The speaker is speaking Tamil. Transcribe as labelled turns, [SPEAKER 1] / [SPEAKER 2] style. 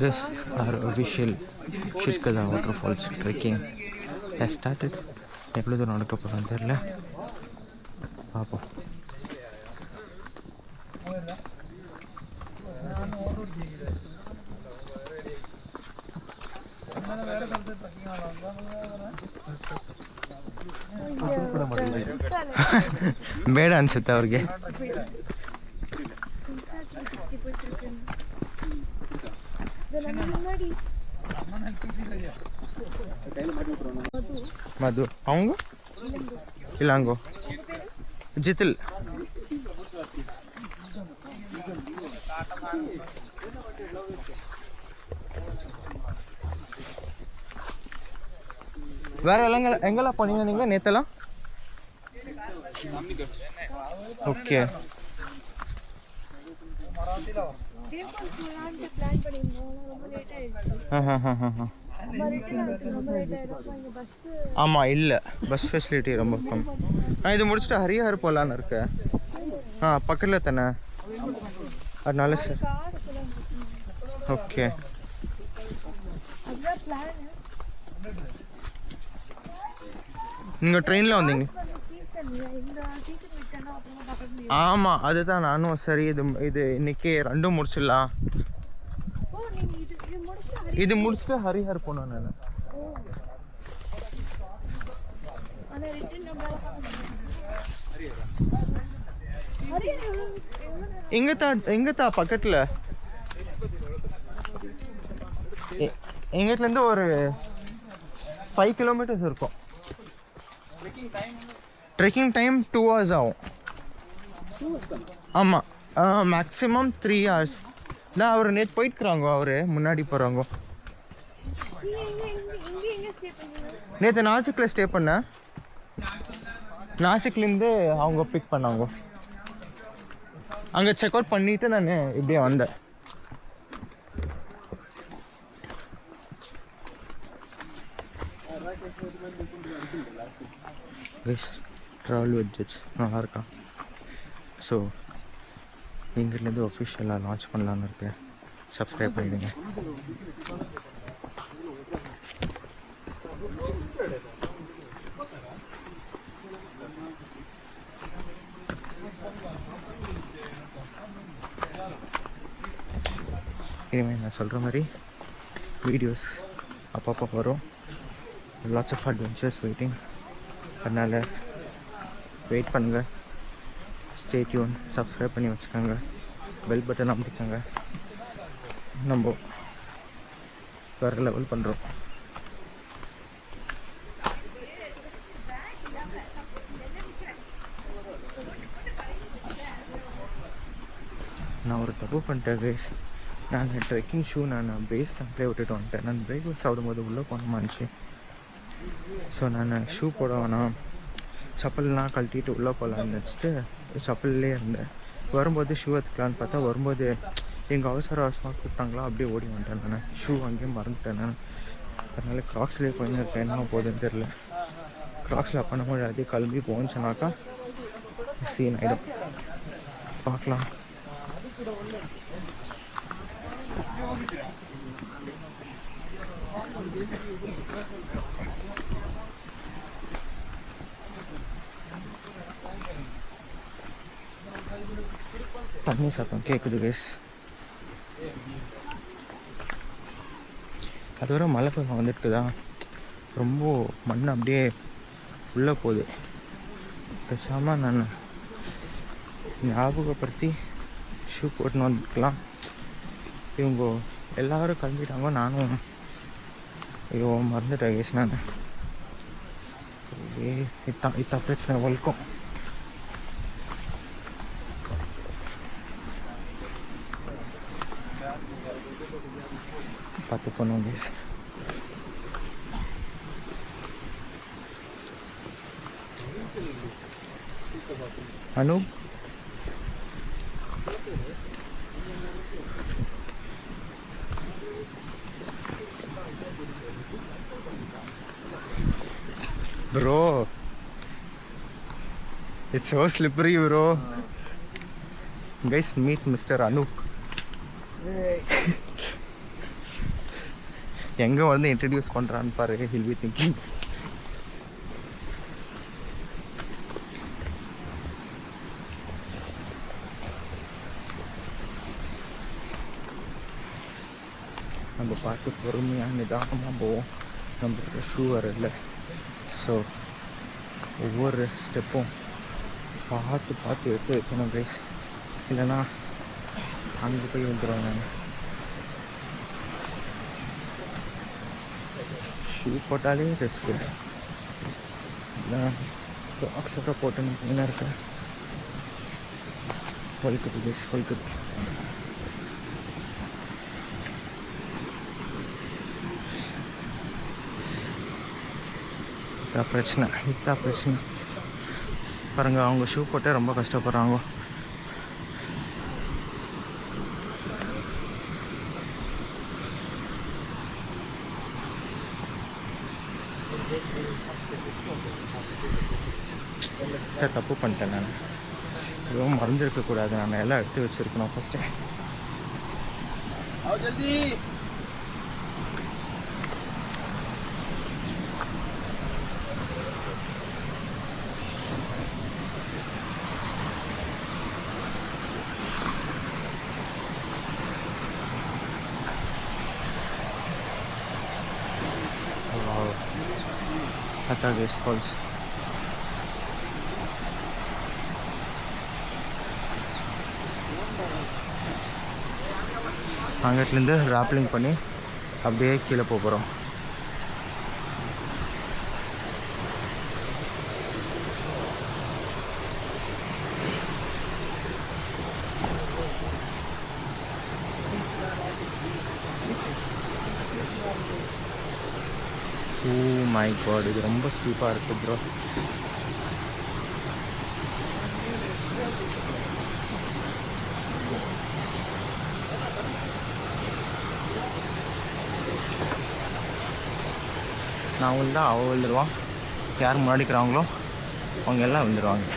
[SPEAKER 1] This our official Shitkada waterfalls trekking has started. எவ்வளோ தூரம் நடக்க போகிறோம் தெரியல, பார்ப்போம். ಬೇಡ ಅನ್ಸುತ್ತೆ ಅವ್ರಿಗೆ. மது அவங்க இல்லாங்கோ ஜித்தில் வேற எங்கெல்லாம் போனீங்க நீங்க நேத்தெல்லாம்? ஓகே, ஆமாம் இல்லை, பஸ் ஃபெசிலிட்டி ரொம்ப கம்மி. இது முடிச்சுட்டு ஹரிஹர் போகலான்னு இருக்கேன். பக்கத்தில் தானே, அதனால சார். ஓகே, நீங்கள் ட்ரெயினில் வந்தீங்க? ஆமாம், அதுதான் நானும். சரி, இது இன்னைக்கு ரெண்டும் முடிச்சிடலாம். இது முடிச்சுட்டு ஹரிஹர் போனோம் நான். எங்கத்தா பக்கத்தில் எங்கிட்டலேருந்து ஒரு 5 கிலோமீட்டர்ஸ் இருக்கும். ட்ரெக்கிங் டைம் 2 hours ஆகும். ஆமாம், மேக்ஸிமம் 3 hours தான். அவர் நேற்று போயிட்டுருக்காங்க, அவர் முன்னாடி போகிறாங்க. நேற்று நாசிக்கில் ஸ்டே பண்ணேன். நாசிக்லேருந்து அவங்க பிக் பண்ணாங்க. அங்கே செக் அவுட் பண்ணிவிட்டு நான் இப்படியே வந்தேன். ட்ராவல் பட்ஜெட்ஸ் நல்லா இருக்கான். ஸோ இங்கிட்டேருந்து ஒஃபிஷியலாக லான்ச் பண்ணலான்னு இருக்கேன். சப்ஸ்கிரைப் பண்ணிவிடுங்க. இனிமேல் நான் சொல்கிற மாதிரி வீடியோஸ் அப்பப்போ வரும். Lots of adventures waiting. அதனால் வெயிட் பண்ணுங்கள். ஸ்டே டியூன், சப்ஸ்கிரைப் பண்ணி வச்சுக்கோங்க, பெல் பட்டன் அமுத்திக்கோங்க. நம்ம வேறு லெவல் பண்ணுறோம். நான் ஒரு தப்பு பண்ணிட்டேன் கைஸ். நான் ட்ரெக்கிங் ஷூ நான் பேஸ் கேம்ப்லேயே விட்டுட்டு வந்துட்டேன். நான் பிரேக்ஃபாஸ்ட் சாப்பிடும்போது உள்ளே போனமாச்சு. ஸோ நான் ஷூ போட வேணாம், செப்பல்லாம் கழட்டிட்டு உள்ளே போகலான்னு வச்சுட்டு செப்பல்லே இருந்தேன். வரும்போது ஷூ எடுத்துக்கலான்னு பார்த்தா, வரும்போது எங்கள் அவசரமாக கூப்பிட்டாங்களா, அப்படியே ஓடி வந்துட்டேன். நான் ஷூ அங்கேயும் மறந்துட்டேன். நான் அதனால க்ராக்ஸ்லேயே போயின்னு இருக்கேன். என்ன போகுதுன்னு தெரில. க்ராக்ஸில் அப்போ நம்ம எல்லாத்தையும் கிளம்பி போச்சுனாக்கா சீன் ஆகிடும். பார்க்கலாம். தண்ணி சத்தம் கேட்குது கைஸ். அது வர மழை பெய்ய வந்துட்டுதான். ரொம்ப மண் அப்படியே உள்ளே போகுது. பேசாமல் நான் ஞாபகப்படுத்தி ஷூ போட்டுன்னு வந்துக்கலாம். இவங்க எல்லோரும் கிளம்பிட்டாங்க, நானும் ஐயோ மறந்துட்டேன் கைஸ். நான் இத்தா பிரச்சனை வலிக்கும். பார்த்து பண்ணுவோம் guys. Anu bro, it's so slippery bro. Guys meet mister Anoop. எங்கே வந்து இன்ட்ரடியூஸ் பண்ணுறான்னு பாரு. ஹில் பி திங்கிங் நம்ம பார்த்து பொறுமையாக நிதானமாக போவோம். நம்மளுக்கு ஷூ வர இல்லை. ஸோ ஒவ்வொரு ஸ்டெப்பும் பார்த்து பார்த்து எடுத்து வைக்கணும் கைஸ். இல்லைன்னா அங்கே போய் வந்துடுவேன் நான். ஷூ போட்டாலே ரிஸ்க்கு. இல்லை ஆக்ஸோட போட்டு என்ன இருக்கேன். வலிக்குது கைஸ், வலிக்குது. இதான் பிரச்சனை பாருங்க. அவங்க ஷூ போட்டே ரொம்ப கஷ்டப்படுறாங்க. சார் தப்பு பண்ணிட்டேன் நான். எதுவும் மறந்துருக்கக்கூடாது. நான் எல்லாம் எடுத்து வச்சுருக்கணும் ஃபஸ்ட்டு. Hatages Falls. அங்கிட்டிலேருந்து ராப்லிங் பண்ணி அப்படியே கீழே போகிறோம். ஓ மை காட், இது ரொம்ப ஸ்டீப்பாக இருக்குது ப்ரோ. நான் விழுந்தா அவள் விழுந்துருவான். யார் முன்னாடிக்கிறாங்களோ அவங்க எல்லாம் விழுந்துருவாங்க.